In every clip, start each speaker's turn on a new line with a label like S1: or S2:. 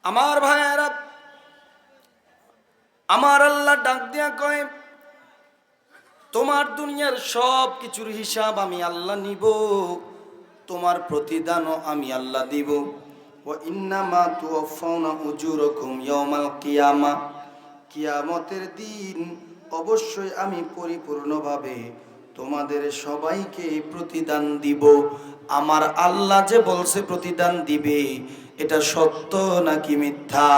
S1: আমার ভাইয়েরা, আমার আল্লাহ ডাক দিয়া কয়, তোমার দুনিয়ার সব কিছুর হিসাব আমি আল্লাহ নিব, তোমার প্রতিদানও আমি আল্লাহ দিব। ওয়া ইন্নামা তুওয়াফাউনা উজুরাকুম ইয়াউমাল কিয়ামা, কিয়ামতের দিন অবশ্যই আমি পরিপূর্ণভাবে তোমাদের সবাইকে প্রতিদান দিব। আমার আল্লাহ যে বলছে প্রতিদান দিবে, এটা সত্য নাকি মিথ্যা?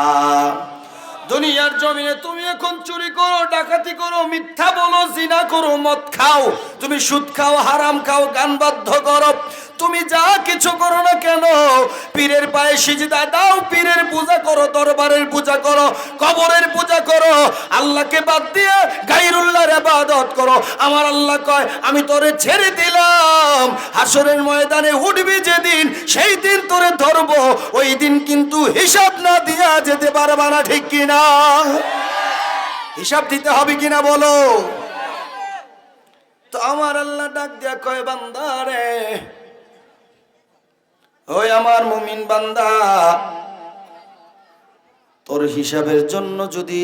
S1: দুনিয়ার জমিনে তুমি এখন চুরি করো, ডাকাতি করো, মিথ্যা বলো, জিনা করো, মদ খাও, তুমি সুদ খাও, হারাম খাও, গান বাদ্য করো, তুমি যা কিছু করো না কেন, পীরের পায়ে সিজদা দাও, পীরের পূজা করো, দরবারের পূজা করো, কবরের পূজা করো, আল্লাহকে বাদ দিয়ে গায়রুল্লাহর ইবাদত করো, আমার আল্লাহ কয় আমি তোরে ছেড়ে দিলাম। হাসরের ময়দানে উঠবি যেদিন, সেই দিন তোরে ধরবো, ওই দিন কিন্তু হিসাব না দিয়া যেতে পারবা না, ঠিক কিনা? হিসাব দিতে হবে কিনা বলো? তো আমার আল্লাহ ডাক দিয়া কয়, বান্দারে, ওই আমার মুমিন বান্দা, তোর হিসাবের জন্য যদি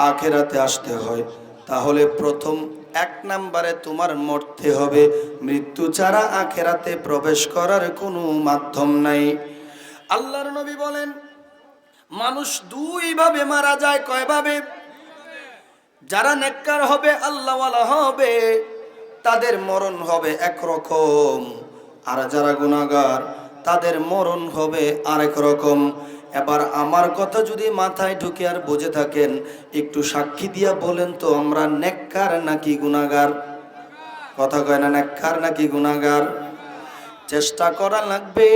S1: আখিরাতে আসতে হয়, তাহলে প্রথম 1 নম্বরে তোমার মরতে হবে। মৃত্যু ছাড়া আখিরাতে প্রবেশ করার কোনো মাধ্যম নাই। আল্লাহর নবী বলেন, মানুষ 2 ভাবে মারা যায়। কয়ভাবে? যারা নেককার হবে, আল্লাহওয়ালা হবে, তাদের মরণ হবে একরকম, আর যারা গুনাহগার, তাদের মরণ হবে আরেক রকম। এবার আমার কথা যদি মাথায় ঢুকে আর বুঝে থাকেন, একটু সাক্ষী দিয়া বলেন তো, আমরা নেককার নাকি গুনাহগার? কথা কয় না, নেককার নাকি গুনাহগার? চেষ্টা করা লাগবে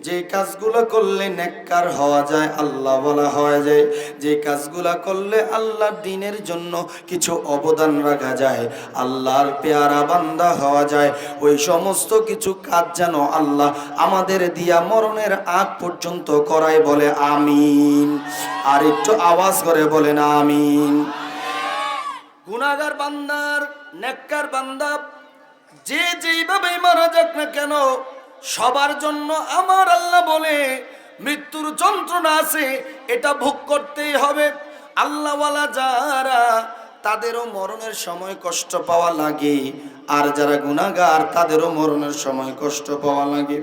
S1: যে কাজগুলো করলে নেককার হওয়া যায়, আল্লাহ বলা হওয়া যায়, যে কাজগুলো করলে আল্লাহর দ্বীনের জন্য কিছু অবদান রাখা যায়, আল্লাহর পেয়ারা বান্দা হওয়া যায়, ওই সমস্ত কিছু কাজ যেন আল্লাহ আমাদের দিয়া মরণের আগ পর্যন্ত করায়। বলে আমিন। আর একটু আওয়াজ করে বলেন আমিন। গুনাহগার বান্দার, নেককার বান্দা যে যেইভাবে মারা যাক না কেন, সবার জন্য আমার আল্লাহ বলে মৃত্যুর যন্ত্রণা আছে, এটা ভোগ করতেই হবে। আল্লাহওয়ালা যারা, তাদেরও মরণের সময় কষ্ট পাওয়া লাগে, আর যারা গুনাহগার, তাদেরও মরণের সময় কষ্ট পাওয়া লাগে।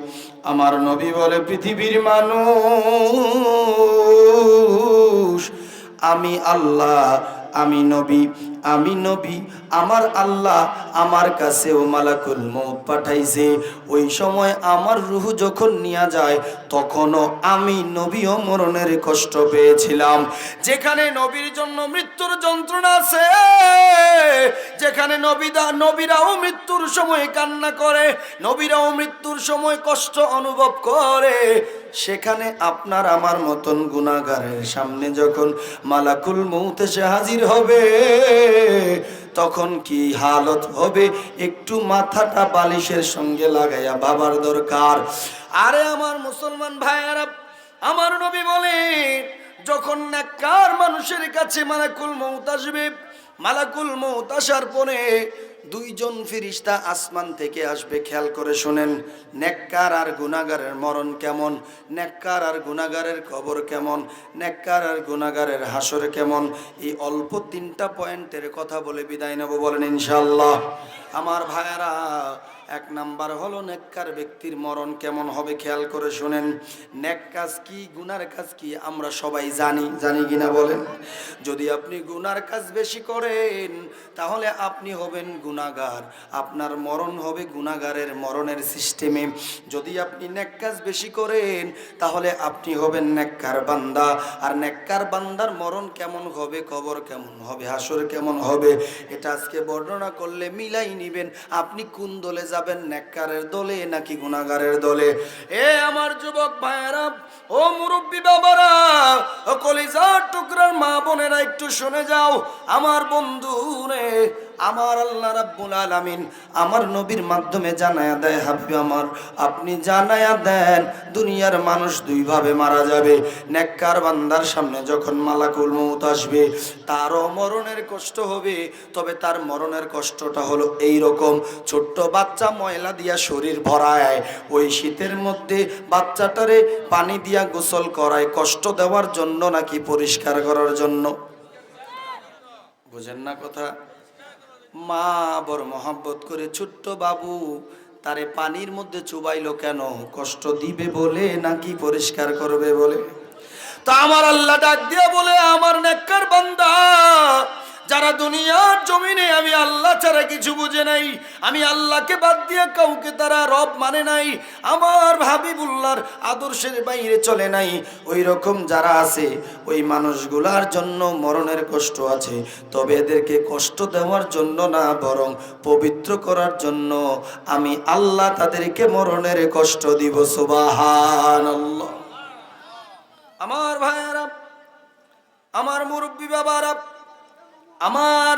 S1: আমার নবী বলে, পৃথিবীর মানুষ, আমি আল্লাহ, আমি নবী, আমি নবী, আমার আল্লাহ আমার কাছেও মালাকুল মউত পাঠাইছে। ওই সময় আমার রূহ যখন নিয়ে যায়, তখনও আমি নবীও মরণের কষ্ট পেয়েছিলাম। যেখানে নবীর জন্য মৃত্যুর যন্ত্রণা আছে, যেখানে নবীরাও মৃত্যুর সময় কান্না করে, নবীরাও মৃত্যুর সময় কষ্ট অনুভব করে, সেখানে আপনার আমার মতন গুনাহগারের সামনে যখন মালাকুল মউত এসে হাজির হবে, তখন কি হালত হবে, একটু মাথাটা বালিশের সঙ্গে লাগাইয়া ভাবার দরকার। আরে আমার মুসলমান ভাইয়েরা, আমার নবী বলে, যখন নেককার মানুষের কাছে মালাকুল মউত আসবে, মালাকুল মউত আসার পরে 2 জন ফেরেশতা আসমান থেকে আসবে। খেয়াল করে শুনেন, নেককার আর গুনাহগারের মরণ কেমন, নেককার আর গুনাহগারের কবর কেমন, নেককার আর গুনাহগারের হাসর কেমন, এই অল্প 3টা পয়েন্টের কথা বলে বিদায় নেব। বলেন ইনশাআল্লাহ। আমার ভাইয়েরা, 1 নাম্বার হলো নেককার ব্যক্তির মরণ কেমন হবে। খেয়াল করে শুনেন, নেক কাজ কি, গুনার কাজ কি, আমরা সবাই জানি, জানি কিনা বলেন? যদি আপনি গুনার কাজ বেশি করেন, তাহলে আপনি হবেন গুনাহগার, আপনার মরণ হবে গুনাহগারের মরণের সিস্টেমে। যদি আপনি নেক কাজ বেশি করেন, তাহলে আপনি হবেন নেককার বান্দা। আর নেককার বান্দার মরণ কেমন হবে, কবর কেমন হবে, হাসর কেমন হবে, এটা আজকে বর্ণনা করলে মিলাই নিবেন আপনি কোন দলে যাবেন, নেককারের দলে নাকি গুনাহগারের দলে। এ আমার যুবক ভাইয়েরা, ও মুরব্বী বাবারা, ও কলিজার টুকরার মা বোনেরা, একটু শুনে যাও। আমার বন্ধু রে, আমার আল্লাহ রাব্বুল আলামিন আমার নবীর মাধ্যমে জানায়া দেয়, হাবিব আমার আপনি জানায়া দেন দুনিয়ার মানুষ দুই ভাবে মারা যাবে। নেককার বান্দার সামনে যখন মালাকুল মউত আসবে তারও মরণের কষ্ট হবে, তবে তার মরণের কষ্টটা হলো এই রকম, ছোট্ট বাচ্চা ময়লা দিয়া শরীর ভরায়, ওই শীতের মধ্যে বাচ্চাটারে পানি দিয়া গোসল করায় কষ্ট দেওয়ার জন্য নাকি পরিষ্কার করার জন্য? বুঝেন না কথা? মা বড় মহব্বত করে ছোট্ট বাবু তারে পানির মধ্যে চুবাইলো কেন? কষ্ট দিবে বলে নাকি পরিষ্কার করবে বলে? তা আমার আল্লাহ ডাক দিয়া বলে, আমার নেককার বান্দা যারা দুনিয়ার জমিনে আমি আল্লাহ ছাড়া কিছু বুঝে নাই, আমি আল্লাহকে বাদ দিয়ে কাউকে তারা রব মানে নাই, আমার হাবিবুল্লাহর আদর্শের বাইরে চলে নাই, ওই রকম যারা আছে ওই মানুষগুলার জন্য মরণের কষ্ট আছে, তবে এদেরকে কষ্ট দেওয়ার জন্য না, বরং পবিত্র করার জন্য আমি আল্লাহ তাদেরকে মরণের কষ্ট দিব। সুবহানাল্লাহ। আমার ভাইয়েরা, আমার মুরব্বী বাবারা, আমার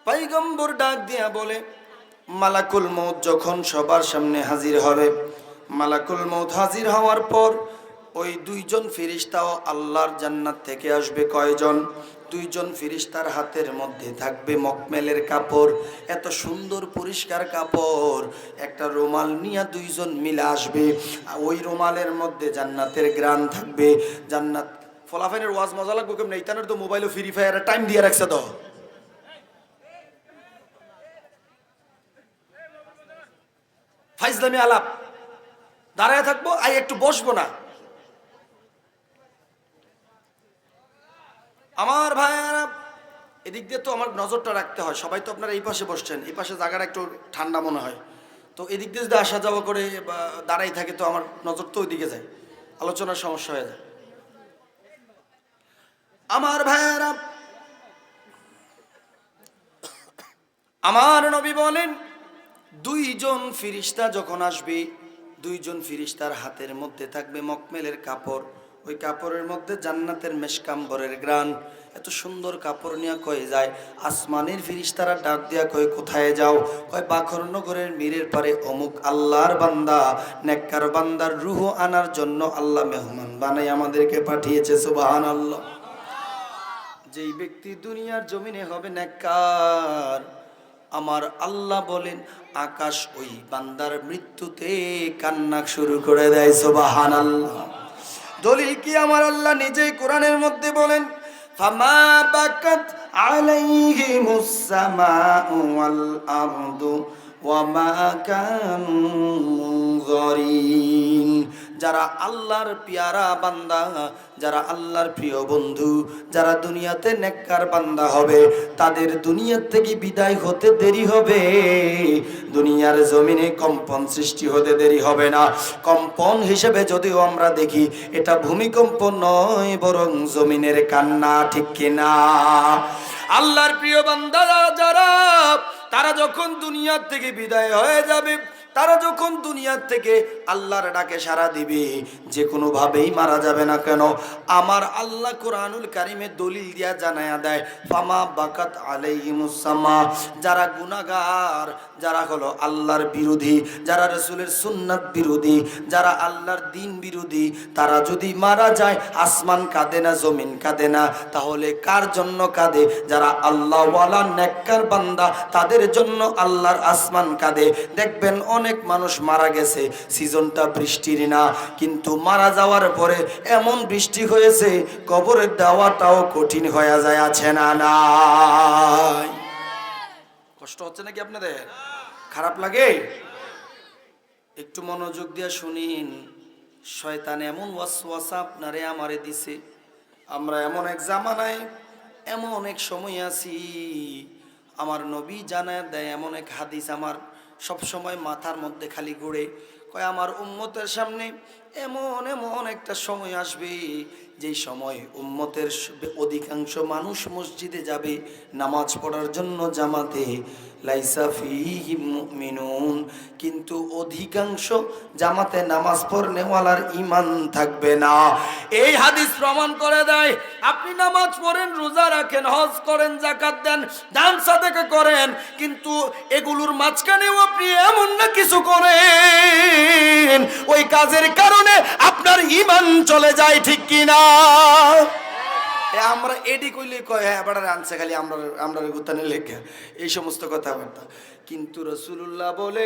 S1: পয়গম্বর ডাক দিয়া বলে, মালাকুল মউত যখন সবার সামনে হাজির হবে, মালাকুল মউত হাজির হওয়ার পর ওই দুইজন ফেরেশতাও আল্লাহর জান্নাত থেকে আসবে। কয়জন? দুইজন ফেরেশতার হাতের মধ্যে থাকবে মকমেলের কাপড়, এত সুন্দর পরিষ্কার কাপড়, একটা রুমাল নিয়ে দুইজন মিলে আসবে, ওই রুমালের মধ্যে জান্নাতের গ্রান থাকবে। জান্নাত ফলাফাইনের ওয়াজ মজা লাগবে কেমন? এইটানের তো মোবাইলে ফ্রি ফায়ারে টাইম দিয়ে রাখছে, তো ফাইজলামি আলাপ, দাঁড়ায় থাকবো আই একটু বসবো না। আমার ভাইয়ারা, এদিক দিয়ে তো আমার নজরটা রাখতে হয়। সবাই তো আপনারা এই পাশে বসছেন, এই পাশে জায়গাটা একটু ঠান্ডা মনে হয়, তো এদিক দিয়ে যদি আসা যাওয়া করে বা দাঁড়াই থাকে তো আমার নজর তো ওইদিকে যায়, আলোচনার সমস্যা হয়ে যায়। আমার ভাইয়ারা, আমার নবী বলেন, দুইজন ফিরিস্তা যখন আসবে, দুইজন ফিরিস্তার হাতের মধ্যে থাকবে মকমেলের কাপড়, ওই কাপড়ের মধ্যে জান্নাতের মেশকাম্বরের গ্রান। এত সুন্দর কাপড় নিয়ে কয়ে যায়, আসমানের ফিরিস্তারা ডাক দিয়া কয় কোথায় যাও? কয় বাখরনগরের মীরের পারে অমুক আল্লাহর বান্দা, নেককার বান্দার রূহ আনার জন্য আল্লাহ মেহমান বানাই আমাদেরকে পাঠিয়েছে। সুবহানাল্লাহ। যেই ব্যক্তি দুনিয়ার জমিনে হবে নেককার, আমার আল্লাহ বলেন আকাশ ওই বান্দার মৃত্যুতে কান্না শুরু করে দেয়। সুবহানাল্লাহ। দলিল কি? আমার আল্লাহ নিজেই কোরআনের মধ্যে বলেন, ফামা বাকাত আলাইহিমুস সামাউ ওয়াল আরদু ওয়া মা কানু মুনযারিন। যারা আল্লাহর পিয়ারা বান্দা, যারা আল্লাহর প্রিয় বন্ধু, যারা দুনিয়াতে নেককার বান্দা হবে, তাদের দুনিয়া থেকে বিদায় হতে দেরি হবে, দুনিয়ার জমিনে কম্পন সৃষ্টি হতে দেরি হবে না। কম্পন হিসেবে যদিও আমরা দেখি, এটা ভূমিকম্প নয়, বরং জমিনের কান্না, ঠিক কিনা? আল্লাহর প্রিয় বান্দা যারা, তারা যখন দুনিয়ার থেকে বিদায় হয়ে যাবে, তারা যখন দুনিয়ার থেকে আল্লাহর ডাকে সাড়া দিবে, যে কোনো ভাবেই মারা যাবে না কেন, আমার আল্লাহ কোরআনুল কারিমে দলিল দিয়া জানায়া দেয়, ফামা বাকাত আলাইহিমুস সামা। যারা গুনাহগার, যারা হলো আল্লাহর বিরোধী, যারা রাসূলের সুন্নাত বিরোধী, যারা আল্লাহর দ্বীন বিরোধী, তারা যদি মারা যায়, আসমান কাঁদে না, জমিন কাঁদে না, তাহলে কার জন্য কাঁদে? যারা আল্লাহওয়ালা নেককার বান্দা, তাদের জন্য আল্লাহর আসমান কাঁদে। দেখবেন অনেক মানুষ মারা গেছে, সিজনটা বৃষ্টির না, কিন্তু মারা যাওয়ার পরে এমন বৃষ্টি হয়েছে, কবরের দেওয়াটাও কঠিন হয়ে যায়, আছে না নাই? কষ্ট হচ্ছে নাকি আপনাদের? খারাপ লাগে? একটু মনোযোগ দিয়ে শুনিন। শয়তান এমন ওয়াসওয়াসা আপনারে আমারে দিছে, আমরা এমন এক জামানায়, এমন এক সময় আছি, আমার নবী জানায় দেয় এমন এক হাদিস আমার সব সময় মাথার মধ্যে খালি ঘুরে। কয় আমার উম্মতের সামনে এমন এমন একটা সময় আসবে যেই সময় উম্মতের অধিকাংশ মানুষ মসজিদে যাবে নামাজ পড়ার জন্য জামাতে, লাইসা ফীহিম মুমিনুন, কিন্তু অধিকাংশ জামাতে নামাজ পড়নেওয়ালার ঈমান থাকবে না। এই হাদিস প্রমাণ করে দেয় আপনি নামাজ পড়েন, রোজা রাখেন, হজ করেন, যাকাত দেন, দান সাদাকা করেন, কিন্তু এগুলোর মাঝখানেও আপনি এমন না কিছু করেন ওই কাজের কারণে আপনার ঈমান চলে যায়, ঠিক কিনা? আমরা এডি কইলে কয় হ্যাঁ এবার আনছে খালি আমরা গুতানে লেখা এই সমস্ত কথাবার্তা। কিন্তু রসুল্লাহ বলে,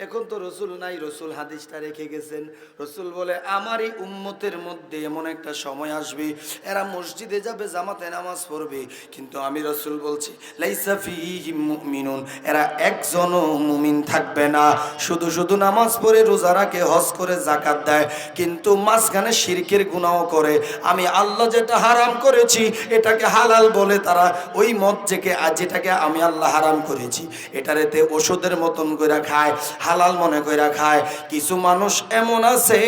S1: এখন তো রসুল নাই, রসুল হাদিসটা রেখে গেছেন। রসুল বলে আমারই উম্মতের মধ্যে এমন একটা সময় আসবে এরা মসজিদে যাবে, জামাতে নামাজ পড়বে, কিন্তু আমি রসুল বলছি লাইসা ফীহিম মুমিনুন, এরা একজনও মুমিন থাকবে না। শুধু শুধু নামাজ পড়ে, রোজা রাখে, হজ করে, যাকাত দেয়, কিন্তু মাঝখানে শিরকের গুনাহ করে। আমি আল্লাহ যেটা হারাম করেছি এটাকে হালাল বলে তারা ওই মদ থেকে যেটাকে আমি আল্লাহ হারাম করেছি এটারেতে ওষুধের মতন করে খায়, হালাল মনে কইরা খায়। কিছু মানুষ এমন আছে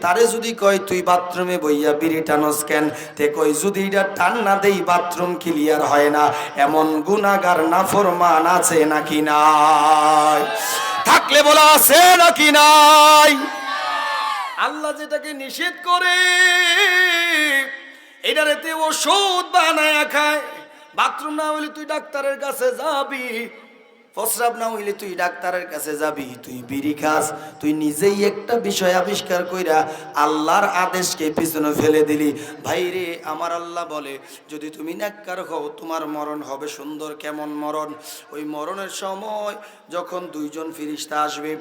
S1: তারে যদি কয় তুই বাথরুমে বইয়া বিড়ি টানস কেন, তে কই যদি এটা টান না দেই বাথরুম ক্লিয়ার হয় না। এমন গুনাহগার নাফরমান আছে নাকি নাই? থাকলে বলা আছে নাকি নাই? আল্লাহ যেটাকে নিষেধ করে এটারেতে ওষুধ বানায়া খায়। বাথরুম না হইলে তুই ডাক্তারের কাছে যাবি, প্রস্রাব না হইলে তুই ডাক্তারের কাছে যাবি, তুই বিড়ি খাস, তুই নিজেই একটা বিষয় আবিষ্কার কইরা আল্লাহর আদেশকে পিছনে ফেলে দিলি। ভাইরে আমার আল্লাহ বলে যদি তুমি নেককার হও তোমার মরণ হবে সুন্দর। কেমন মরণ? ওই মরণের সময় যখন দুইজন ফেরেশতা আসবে,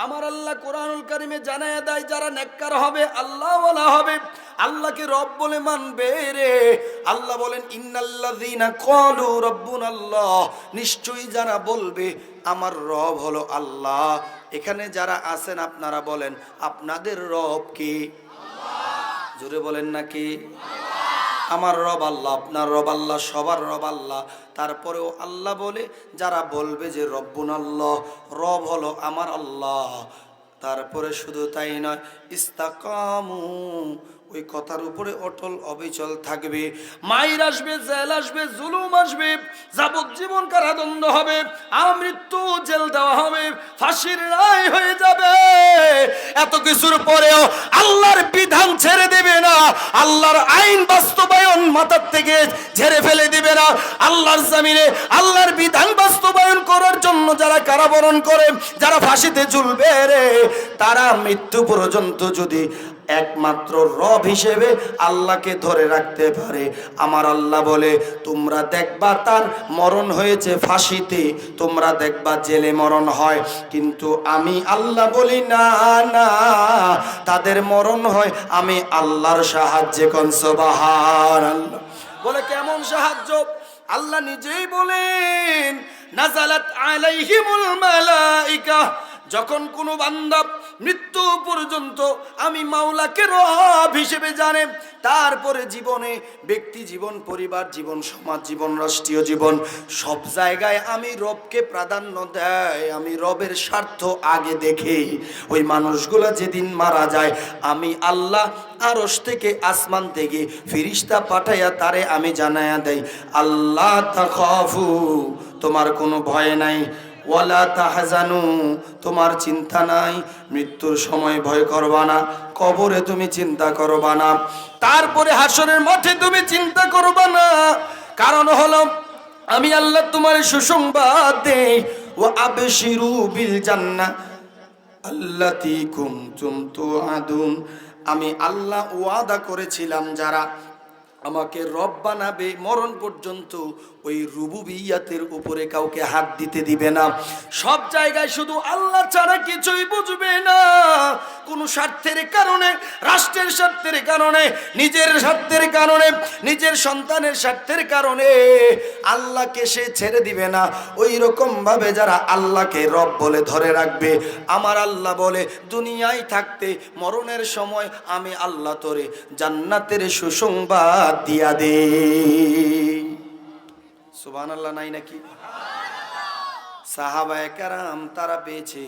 S1: আমার আল্লাহ কোরআনুল কারীমে জানায়া দেয় যারা নেককার হবে, আল্লাহওয়ালা হবে, আল্লাহকে রব বলে মানবে রে। আল্লাহ বলেন ইন্নাল্লাযীনা ক্বালু রাব্বুনাল্লাহ, নিশ্চয়ই যারা বলবে আমার রব হলো আল্লাহ। এখানে যারা আছেন আপনারা বলেন আপনাদের রব কি? জোরে বলেন নাকি? আমার রব আল্লাহ, আপনার রব আল্লাহ, সবার রব আল্লাহ। তারপরেও আল্লাহ বলে যারা বলবে যে রব্বুনাল্লাহ, রব হলো আমার আল্লাহ, তারপরে শুধু তাই নয় ইস্তাকামু, ওই কথার উপরে অটল অবিচল থাকবে। মাইর আসবে, জেল আসবে, জুলুম আসবে, যাবজ্জীবন কারাদণ্ড হবে, আমৃত্যু জেল দেওয়া হবে, ফাঁসির রায় হয়ে যাবে। এত কিছুর পরেও আল্লাহর বিধান ছেড়ে দেবে না, আল্লাহর আইন বাস্তবায়ন মাথার থেকে ঝেড়ে ফেলে দিবে না। আল্লাহর জমিনে আল্লাহর বিধান বাস্তবায়ন করার জন্য যারা কারাবরণ করে, যারা ফাঁসিতে ঝুলবে রে, তারা মৃত্যু পর্যন্ত যদি একমাত্র রব হিসেবে আল্লাহকে ধরে রাখতে পারে, আমার আল্লাহ বলে তোমরা দেখবা তার মরণ হয়েছে ফাঁসিতে, তোমরা দেখবা জেলে মরণ হয়, কিন্তু আমি আল্লাহ বলি না না, তাদের মরণ হয় আমি আল্লাহর সাহায্যে। কোন সুবহানাল্লাহ। বলে কেমন সাহায্য? আল্লাহ নিজেই বলেন নাযালাত আলাইহিমুল মালাইকা, যখন কোনো বান্দা মৃত্যু পর্যন্ত আমি মাওলাকে রব হিসেবে জানে, তারপরে জীবনে ব্যক্তি জীবন, পরিবার জীবন, সমাজ জীবন, রাষ্ট্রীয় জীবন, সব জায়গায় আমি রবকে প্রাধান্য দেয়, আমি রবের স্বার্থ আগে দেখে ওই মানুষগুলো যেদিন মারা যায় আমি আল্লাহ আরশ থেকে আসমান থেকে ফেরেশতা পাঠাইয়া তারে আমি জানায়া দেই আল্লাহ তাখাফু, তোমার কোনো ভয় নাই, ওয়ালা তাহজানু, তোমার চিন্তা নাই, মৃত্যুর সময় ভয় করবা না, কবরে তুমি চিন্তা করবা না, তারপরে হাসরের মাঠে তুমি চিন্তা করবা না। কারণ হলো আমি আল্লাহ তোমার সুসংবাদ দেই, ওয়া আবশিরু বিল জান্নাহ আল্লাতী কুনতুম তুআদুন, আমি আল্লাহ ওয়াদা করেছিলাম যারা আমাকে রব বানাবে মরণ পর্যন্ত ওই রুবুবিয়াতের উপরে কাউকে হাত দিতে দিবে না। সব জায়গায় শুধু আল্লাহ ছাড়া কিছুই বুঝবে না। কোনো স্বার্থের কারণে, রাষ্ট্রের স্বার্থের কারণে, নিজের স্বার্থের কারণে, নিজের সন্তানের স্বার্থের কারণে আল্লাহকে সে ছেড়ে দিবে না। ওই রকম ভাবে যারা আল্লাহকে রব বলে ধরে রাখবে, আমার আল্লাহ বলে দুনিয়ায় থাকতে মরণের সময় আমি আল্লাহ তোরে জান্নাতের সুসংবাদ দিয়া দে। সুবহানাল্লাহ নাই নাকি? সাহাবায়ে কেরাম তারা পেয়েছে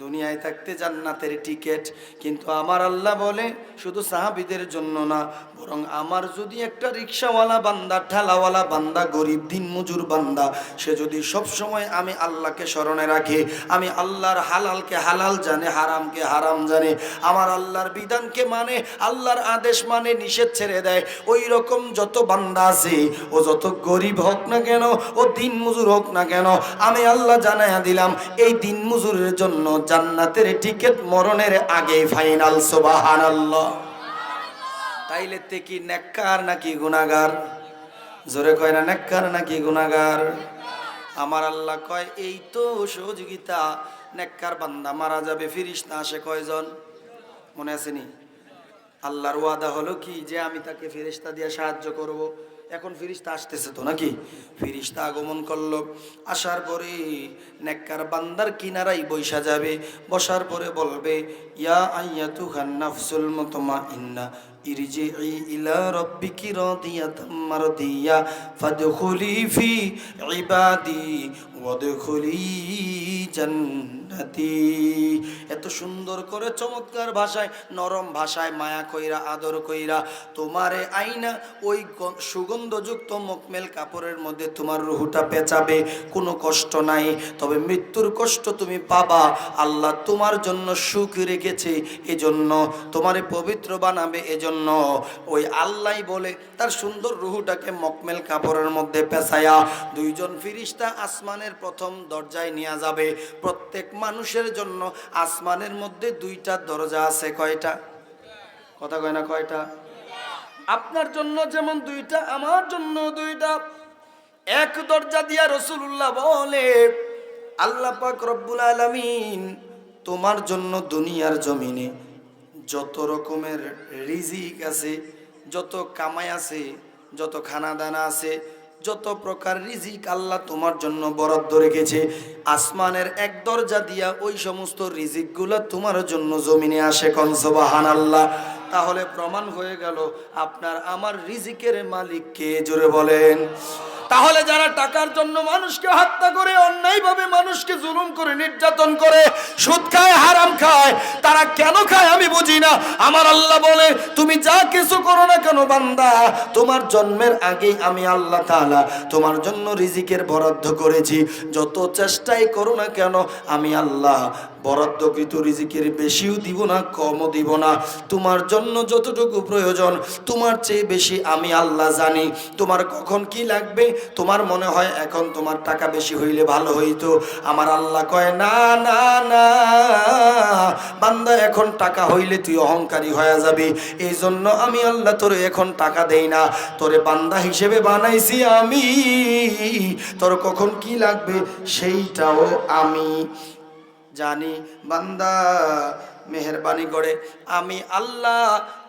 S1: দুনিয়ায় থাকতে জান্নাতের টিকিট। কিন্তু আমার আল্লাহ বলে শুধু সাহাবীদের জন্য না, বরং আমার যদি একটা রিক্সাওয়ালা বান্দা, ঠেলাওয়ালা বান্দা, গরিব দিন মজুর বান্দা, সে যদি সব সময় আমি আল্লাহকে স্মরণে রাখে, আমি আল্লাহর হালালকে হালাল জানে, হারামকে হারাম জানে, আমার আল্লাহর বিধানকে মানে, আল্লাহর আদেশ মানে, নিষেধ ছেড়ে দেয়, ওই রকম যত বান্দা আছে, ও যত গরিব হোক না কেন, ও দিন মজুর হোক না কেন, আমি আল্লাহ জানাইয়া দিলাম এই দিন মজুরের জন্য জান্নাতের টিকিট মরণের আগে ফাইনাল। সুবহানাল্লাহ। তাইলে তে কি নেককার নাকি গুনাহগার? জোরে কয় না, নেককার নাকি গুনাহগার? আমার আল্লাহ কয় এই তো সহযোগিতা। নেককার বান্দা মারা যাবে, ফেরেশতা আসে কয়জন? মনে আসেনি? আল্লাহর ওয়াদা হলো কি যে আমি তাকে ফেরেশতা দিয়ে সাহায্য করব। এখন ফেরেশতা আসতেছে তো নাকি? ফেরেশতা আগমন করলো, আসার পরে নেককার বান্দার কিনারাই বৈশা যাবে, বসার পরে বলবে ইয়া আইয়াতুহান নাফসুল মুতমাইন্না ইরজিই ইলা রাব্বিকি রাদিয়াতাম মারদিয়া ফাদখুলি ফি ইবাদি ওয়াদখুলি জান্নাতি। এত সুন্দর করে চমৎকার ভাষায়, নরম ভাষায়, মায়া কইরা, আদর কইরা তোমারে আইনা ওই সুগন্ধযুক্ত মকমেল কাপড়ের মধ্যে তোমার রুহুটা পেঁচাবে। কোনো কষ্ট নাই, তবে মৃত্যুর কষ্ট তুমি পাবা। আল্লাহ তোমার জন্য সুখ রেখেছে, এজন্য তোমারে পবিত্র বানাবে। এজন্য ওই আল্লাহ বলে তার সুন্দর রুহুটাকে মকমেল কাপড়ের মধ্যে পেঁচায়া দুইজন ফেরেশতা আসমানের প্রথম দরজায় নিয়ে যাবে। প্রত্যেক মানুষের জন্য আসমানের মধ্যে দুইটা দরজা আছে। কয়টা? কথা কয় না, কয়টা? আপনার জন্য যেমন দুইটা, আমার জন্য দুইটা। এক দরজা দিয়া রাসূলুল্লাহ বলে আল্লাহ পাক রব্বুল আলামিন তোমার জন্য দুনিয়ার জমিনে যত রকমের রিজিক আছে, যত কামাই আছে, যত খানা দানা আছে, যত প্রকার রিজিক আল্লাহ তোমার জন্য বরাদ্দ রেখেছে, আসমানের এক দরজা দিয়া ওই সমস্ত রিজিকগুলো তোমার জন্য জমিনে আসে। কোন সুবহানাল্লাহ। তাহলে প্রমাণ হয়ে গেল আপনার আমার রিজিকের মালিক কে? জোরে বলেন। তাহলে যারা টাকার জন্য মানুষকে হত্যা করে, অন্যায়ভাবে মানুষকে জুলুম করে, নির্যাতন করে, সুদ খায়, হারাম খায়, তারা কেন খায় আমি বুঝি না। আমার আল্লাহ বলে তুমি যা কিছু করো না কেন বান্দা, তোমার জন্মের আগেই আমি আল্লাহ তাআলা তোমার জন্য রিজিকের বরাদ্দ করেছি। যত চেষ্টাই করো না কেন আমি আল্লাহ বরাদ্দকৃত রিজিকের বেশিও দিব না, কমও দিব না। তোমার জন্য যতটুকু প্রয়োজন তোমার চেয়ে বেশি আমি আল্লাহ জানি। তোমার কখন কি লাগবে, তোমার মনে হয় এখন তোমার টাকা বেশি হইলে ভালো হইতো। আমার আল্লাহ কয় না না না বান্দা, এখন টাকা হইলে তুই অহংকারী হয়ে যাবি, এই জন্য আমি আল্লাহ তোরে এখন টাকা দেই না। তোরে বান্দা হিসেবে বানাইছি আমি, তোর কখন কি লাগবে সেইটাও আমি জানি। বান্দা মেহেরবানি করে আমি আল্লাহ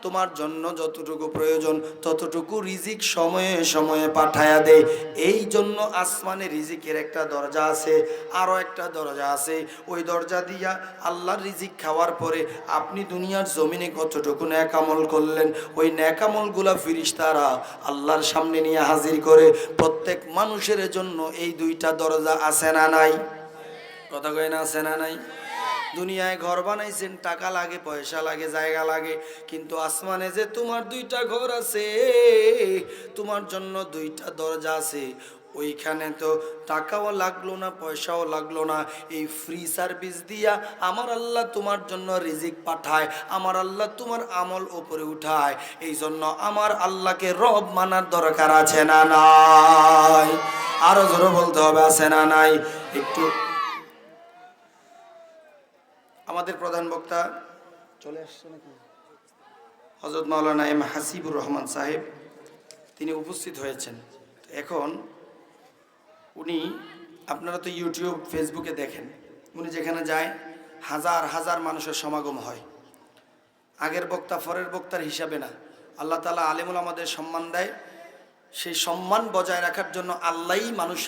S1: তোমার জন্য যতটুকু প্রয়োজন ততটুকু রিজিক সময়ে সময়ে পাঠায়া দেয়। এই জন্য আসমানে রিজিকের একটা দরজা আছে, আরও একটা দরজা আছে। ওই দরজা দিয়া আল্লাহর রিজিক খাওয়ার পরে আপনি দুনিয়ার জমিনে কতটুকু নেক আমল করলেন, ওই নেক আমলগুলা ফেরেশতারা আল্লাহর সামনে নিয়ে হাজির করে। প্রত্যেক মানুষের জন্য এই দুইটা দরজা আছে না নাই? কথা কয় না, আছে না নাই? দুনিয়ায় ঘর বানাইছেন, টাকা লাগে, পয়সা লাগে, জায়গা লাগে, কিন্তু আসমানে যে তোমার দুইটা ঘর আছে, তোমার জন্য দুইটা দরজা আছে, ওইখানে তো টাকাও লাগলো না, পয়সাও লাগলো না। এই ফ্রি সার্ভিস দিয়া আমার আল্লাহ তোমার জন্য রিজিক পাঠায়, আমার আল্লাহ তোমার আমল উপরে উঠায়। এই জন্য আমার আল্লাহকে রব মানার দরকার আছে না নাই? আরো জোরে বলতে হবে, আছে না নাই? একটু আমাদের প্রধান বক্তা চলে আসছে নাকি? হযরত মাওলানা এম হাসিবুর রহমান সাহেব তিনি উপস্থিত হয়েছেন। এখন উনি, আপনারা তো ইউটিউব ফেসবুকে দেখেন, উনি যেখানে যায় হাজার হাজার মানুষের সমাগম হয়। আগের বক্তা পরের বক্তার হিসাবে না, আল্লাহ তাআলা আলেমুল আমাদের সম্মান দেয়, সেই সম্মান বজায় রাখার জন্য আল্লাহই মানুষের